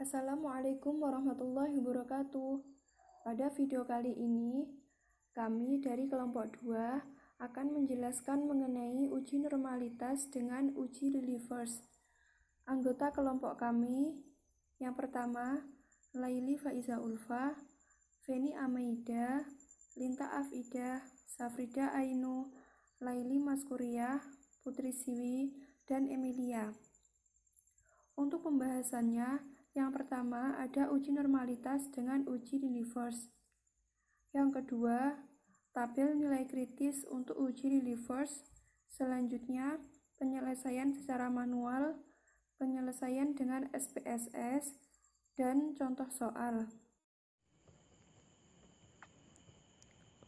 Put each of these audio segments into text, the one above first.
Assalamualaikum warahmatullahi wabarakatuh. Pada video kali ini, kami dari kelompok 2 akan menjelaskan mengenai uji normalitas dengan uji Lilliefors. Anggota kelompok kami yang pertama, Laili Faiza Ulfa, Feni Amaida, Linta Afida, Safrida Ainu, Laili Maskuriah, Putri Siwi, dan Emilia. Untuk pembahasannya, yang pertama ada uji normalitas dengan uji Lilliefors. Yang kedua, tabel nilai kritis untuk uji Lilliefors. Selanjutnya, penyelesaian secara manual, penyelesaian dengan SPSS, dan contoh soal.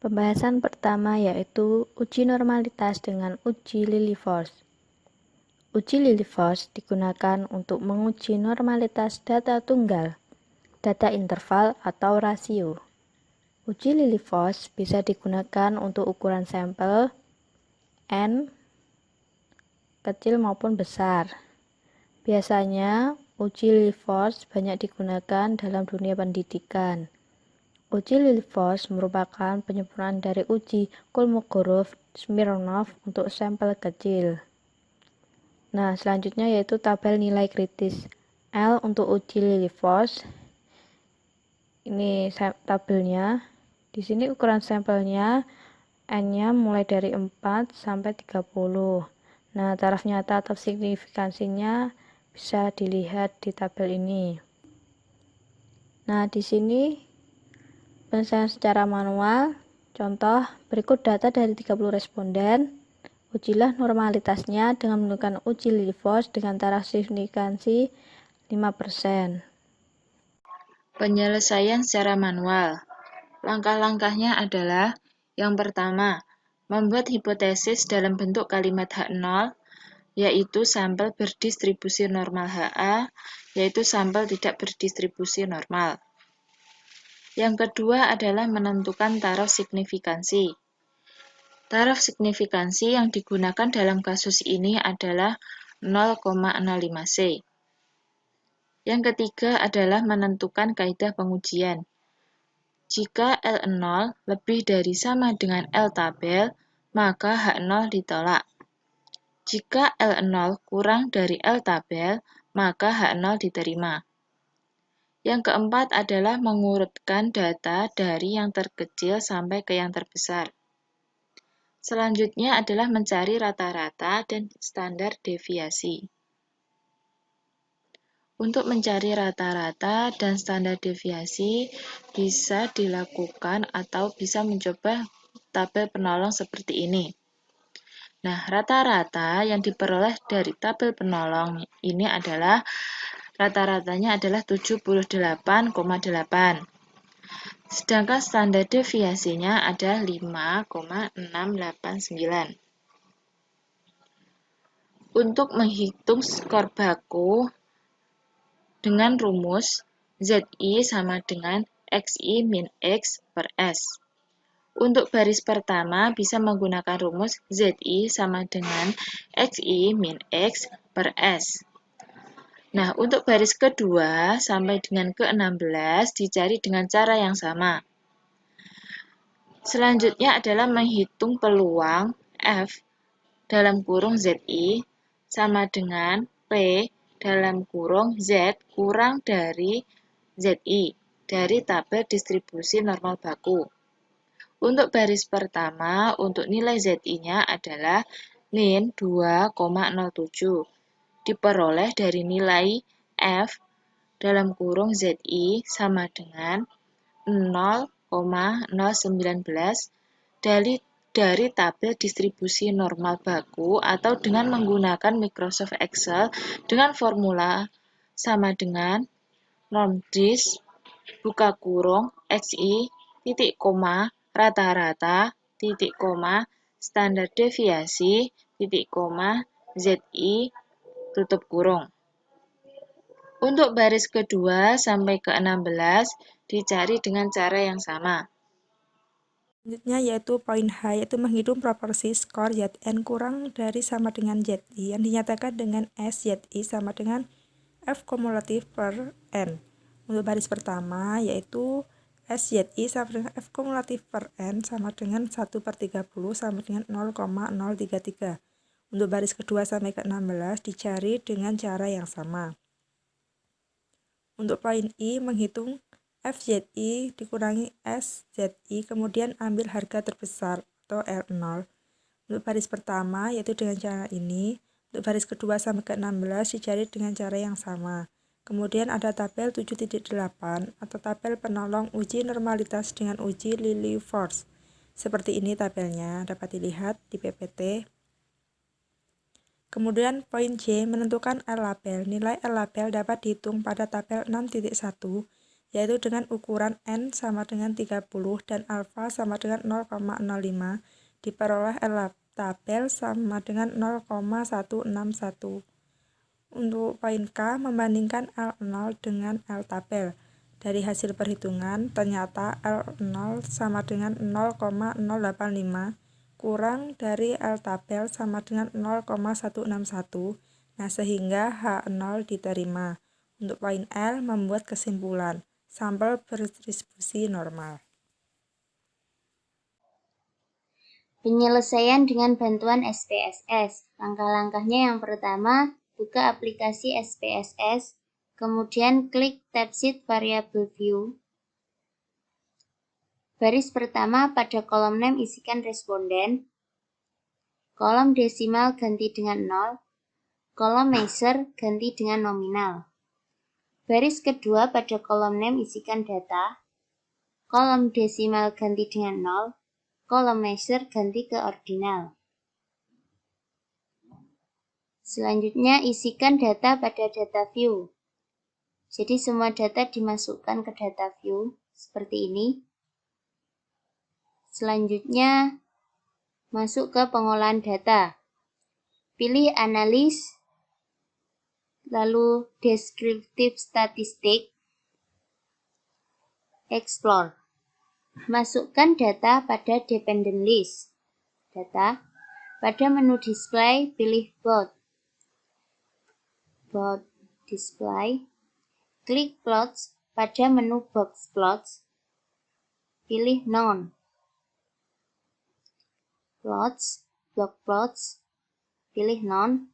Pembahasan pertama yaitu uji normalitas dengan uji Lilliefors. Uji Lilliefors digunakan untuk menguji normalitas data tunggal, data interval atau rasio. Uji Lilliefors bisa digunakan untuk ukuran sampel N kecil maupun besar. Biasanya uji Lilliefors banyak digunakan dalam dunia pendidikan. Uji Lilliefors merupakan penyempurnaan dari uji Kolmogorov-Smirnov untuk sampel kecil. Nah, selanjutnya yaitu tabel nilai kritis. L untuk uji Lilliefors. Ini tabelnya. Di sini ukuran sampelnya N-nya mulai dari 4 sampai 30. Nah, taraf nyata atau signifikansinya bisa dilihat di tabel ini. Nah, di sini penyelesaian secara manual. Contoh, berikut data dari 30 responden. Ujilah normalitasnya dengan menggunakan uji Lilliefors dengan taraf signifikansi 5%. Penyelesaian secara manual. Langkah-langkahnya adalah: yang pertama, membuat hipotesis dalam bentuk kalimat H0, yaitu sampel berdistribusi normal HA, yaitu sampel tidak berdistribusi normal. Yang kedua adalah menentukan taraf signifikansi. Taraf signifikansi yang digunakan dalam kasus ini adalah 0,05 C. Yang ketiga adalah menentukan kaidah pengujian. Jika L0 lebih dari sama dengan L tabel, maka H0 ditolak. Jika L0 kurang dari L tabel, maka H0 diterima. Yang keempat adalah mengurutkan data dari yang terkecil sampai ke yang terbesar. Selanjutnya adalah mencari rata-rata dan standar deviasi. Untuk mencari rata-rata dan standar deviasi bisa dilakukan atau bisa mencoba tabel penolong seperti ini. Nah, rata-rata yang diperoleh dari tabel penolong ini adalah rata-ratanya adalah 78,8. Sedangkan standar deviasinya ada 5,689. Untuk menghitung skor baku dengan rumus ZI sama dengan XI min X per S. Untuk baris pertama bisa menggunakan rumus ZI sama dengan XI min X per S. Nah, untuk baris kedua sampai dengan ke-16 dicari dengan cara yang sama. Selanjutnya adalah menghitung peluang F dalam kurung ZI sama dengan P dalam kurung Z kurang dari ZI dari tabel distribusi normal baku. Untuk baris pertama, untuk nilai ZI-nya adalah min 2,07. Diperoleh dari nilai F dalam kurung ZI sama dengan 0,019 dari tabel distribusi normal baku atau dengan menggunakan Microsoft Excel dengan formula sama dengan normdis buka kurung XI titik koma rata-rata titik koma standar deviasi titik koma ZI tutup kurung. Untuk baris kedua sampai ke-16 dicari dengan cara yang sama. Selanjutnya yaitu poin H, yaitu menghitung proporsi skor Zn kurang dari sama dengan Zi yang dinyatakan dengan SZI sama dengan F kumulatif per N. Untuk baris pertama yaitu SZI sama dengan F kumulatif per N sama dengan 1/30 sama dengan 0,033. Untuk baris kedua sampai ke 16 dicari dengan cara yang sama. Untuk poin I, menghitung FZI dikurangi SZI, kemudian ambil harga terbesar atau R0. Untuk baris pertama yaitu dengan cara ini. Untuk baris kedua sampai ke 16 dicari dengan cara yang sama. Kemudian ada tabel 7.8 atau tabel penolong uji normalitas dengan uji Lilliefors. Seperti ini tabelnya, dapat dilihat di PPT. Kemudian poin J, menentukan L-label. Nilai L-label dapat dihitung pada tabel 6.1, yaitu dengan ukuran N sama dengan 30 dan alfa sama dengan 0,05, diperoleh L-tabel sama dengan 0,161. Untuk poin K, membandingkan L0 dengan L-tabel. Dari hasil perhitungan, ternyata L0 sama dengan 0,085 kurang dari L-tabel sama dengan 0,161. Nah, sehingga H0 diterima. Untuk poin L, membuat kesimpulan. Sampel berdistribusi normal. Penyelesaian dengan bantuan SPSS. Langkah-langkahnya yang pertama, buka aplikasi SPSS, kemudian klik tab Sheet Variable View. Baris pertama pada kolom name isikan responden, kolom desimal ganti dengan 0, kolom measure ganti dengan nominal. Baris kedua pada kolom name isikan data, kolom desimal ganti dengan 0, kolom measure ganti ke ordinal. Selanjutnya isikan data pada data view. Jadi semua data dimasukkan ke data view seperti ini. Selanjutnya masuk ke pengolahan data. Pilih analis, lalu descriptive statistik, explore. Masukkan data pada dependent list. Data. Pada menu display, pilih plot. Plot display. Klik plots. Pada menu box plots, pilih none. Plots, block plots, pilih none.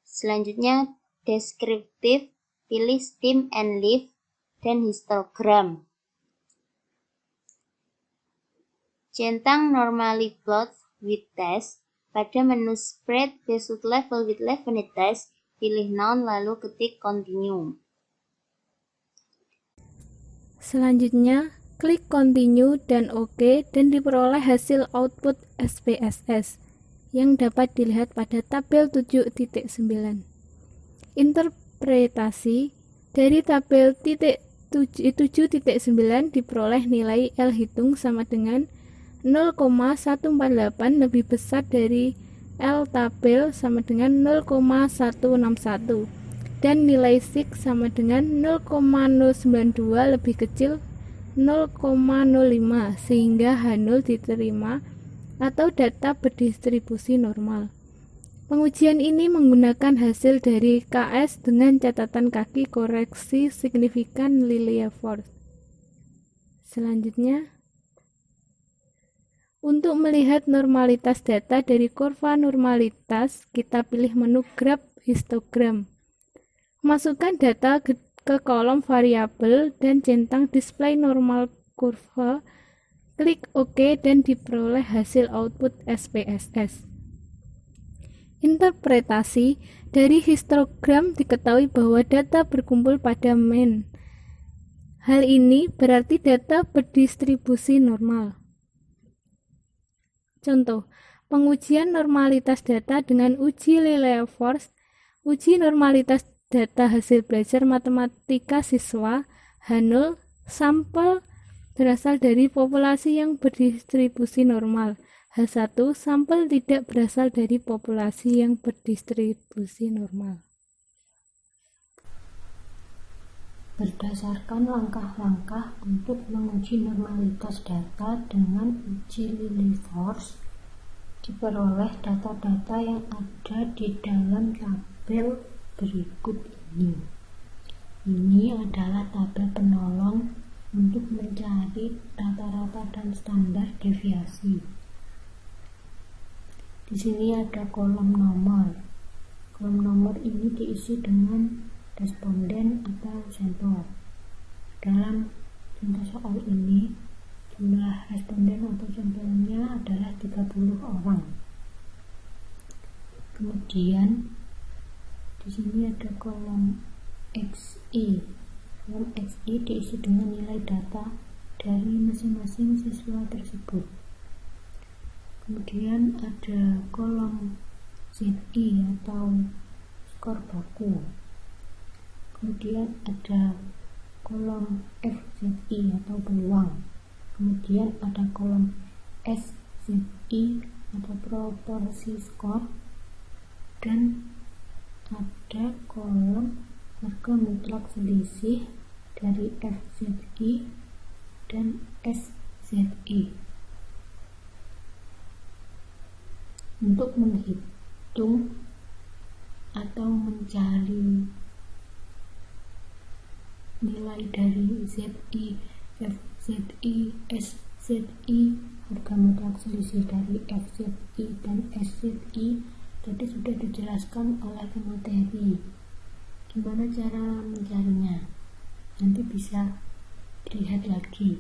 Selanjutnya descriptive, pilih stem and leaf dan histogram. Centang normally plots with test. Pada menu spread based level with definite test, pilih none lalu ketik continue. Selanjutnya, klik continue dan OK dan diperoleh hasil output SPSS yang dapat dilihat pada tabel 7.9. Interpretasi dari tabel 7.9 diperoleh nilai L hitung sama dengan 0,148 lebih besar dari L tabel sama dengan 0,161 dan nilai SIG sama dengan 0,092 lebih kecil 0,05 sehingga H0 diterima atau data berdistribusi normal. Pengujian ini menggunakan hasil dari KS dengan catatan kaki koreksi signifikan Lilliefors. Selanjutnya, untuk melihat normalitas data dari kurva normalitas, kita pilih menu graph histogram. Masukkan data ke kolom variabel dan centang display normal kurva, klik OK dan diperoleh hasil output SPSS. Interpretasi dari histogram diketahui bahwa data berkumpul pada mean. Hal ini berarti data berdistribusi normal. Contoh, pengujian normalitas data dengan uji Lilliefors. Uji normalitas data hasil belajar matematika siswa H0 sampel berasal dari populasi yang berdistribusi normal. H1 sampel tidak berasal dari populasi yang berdistribusi normal. Berdasarkan langkah-langkah untuk menguji normalitas data dengan uji Lilliefors, diperoleh data-data yang ada di dalam tabel berikut ini. Ini adalah tabel penolong untuk mencari rata-rata dan standar deviasi. Di sini ada kolom nomor. Kolom nomor ini diisi dengan responden atau sampel. Dalam contoh soal ini, jumlah responden atau sampelnya adalah 30 orang. Kemudian di sini ada kolom XI. Kolom XI diisi dengan nilai data dari masing-masing siswa tersebut. Kemudian ada kolom ZI atau skor baku. Kemudian ada kolom FZI atau peluang. Kemudian ada kolom SZI atau proporsi skor, dan ada kolom harga mutlak selisih dari FZI dan SZI. Untuk menghitung atau mencari nilai dari ZI, FZI, SZI, harga mutlak selisih dari FZI dan SZI tadi sudah dijelaskan oleh pemateri. Gimana cara mencarinya? Nanti bisa dilihat lagi,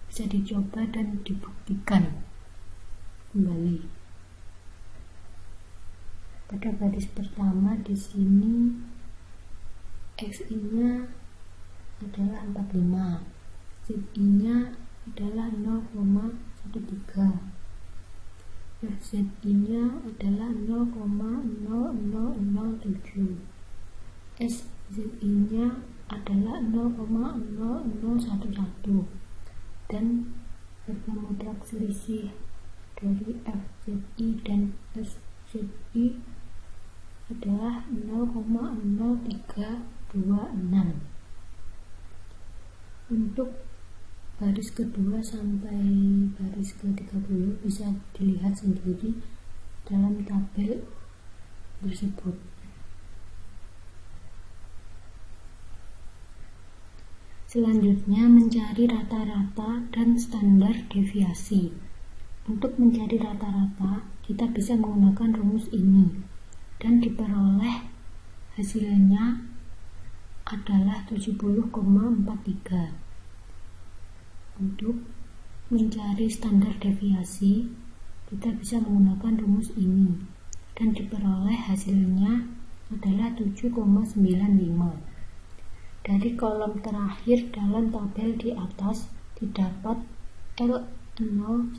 bisa dicoba dan dibuktikan kembali. Pada baris pertama di sini XI-nya adalah 45, ZI-nya adalah 0,13, FZI-nya adalah 0,0007, SZI-nya adalah 0,0011, dan harga mutlak selisih dari FZI dan SZI adalah 0,0326. Untuk baris kedua sampai baris ke-30 bisa dilihat sendiri dalam tabel tersebut. Selanjutnya mencari rata-rata dan standar deviasi. Untuk mencari rata-rata, kita bisa menggunakan rumus ini dan diperoleh hasilnya adalah 70,43. Untuk mencari standar deviasi, kita bisa menggunakan rumus ini dan diperoleh hasilnya adalah 7,95. Dari kolom terakhir dalam tabel di atas didapat L0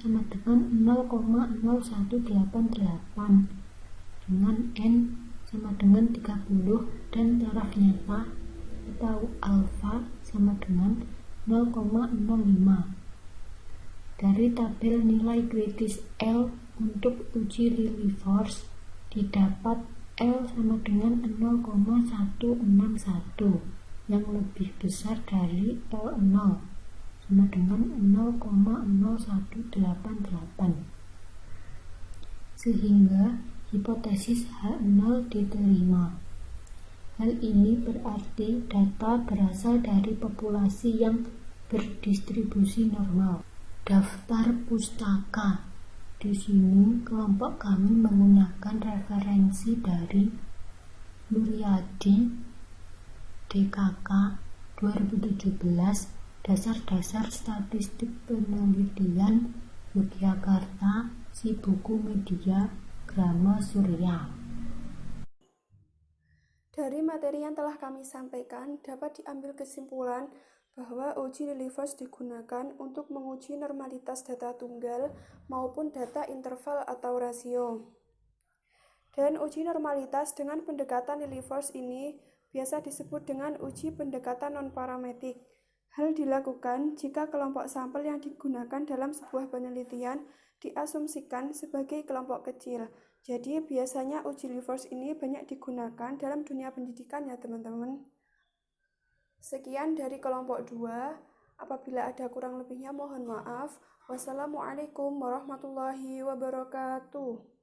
sama dengan 0,0188 dengan N sama dengan 30 dan taraf nyata atau alfa sama dengan 0,05. Dari tabel nilai kritis L untuk uji Lillie force didapat L sama dengan 0,161 yang lebih besar dari L0 sama dengan 0,0188, sehingga hipotesis H0 diterima. Hal ini berarti data berasal dari populasi yang berdistribusi normal. Daftar pustaka. Di sini kelompok kami menggunakan referensi dari Nuryadi, DKK 2017, Dasar-dasar Statistik Penelitian Yogyakarta, Si Buku Media, Grama Surya. Dari materi yang telah kami sampaikan, dapat diambil kesimpulan bahwa uji Lillie force digunakan untuk menguji normalitas data tunggal maupun data interval atau rasio. Dan uji normalitas dengan pendekatan Lillie force ini biasa disebut dengan uji pendekatan non-parametrik. Hal dilakukan jika kelompok sampel yang digunakan dalam sebuah penelitian diasumsikan sebagai kelompok kecil. Jadi biasanya uji Lillie force ini banyak digunakan dalam dunia pendidikan ya teman-teman. Sekian dari kelompok 2. Apabila ada kurang lebihnya mohon maaf. Wassalamualaikum warahmatullahi wabarakatuh.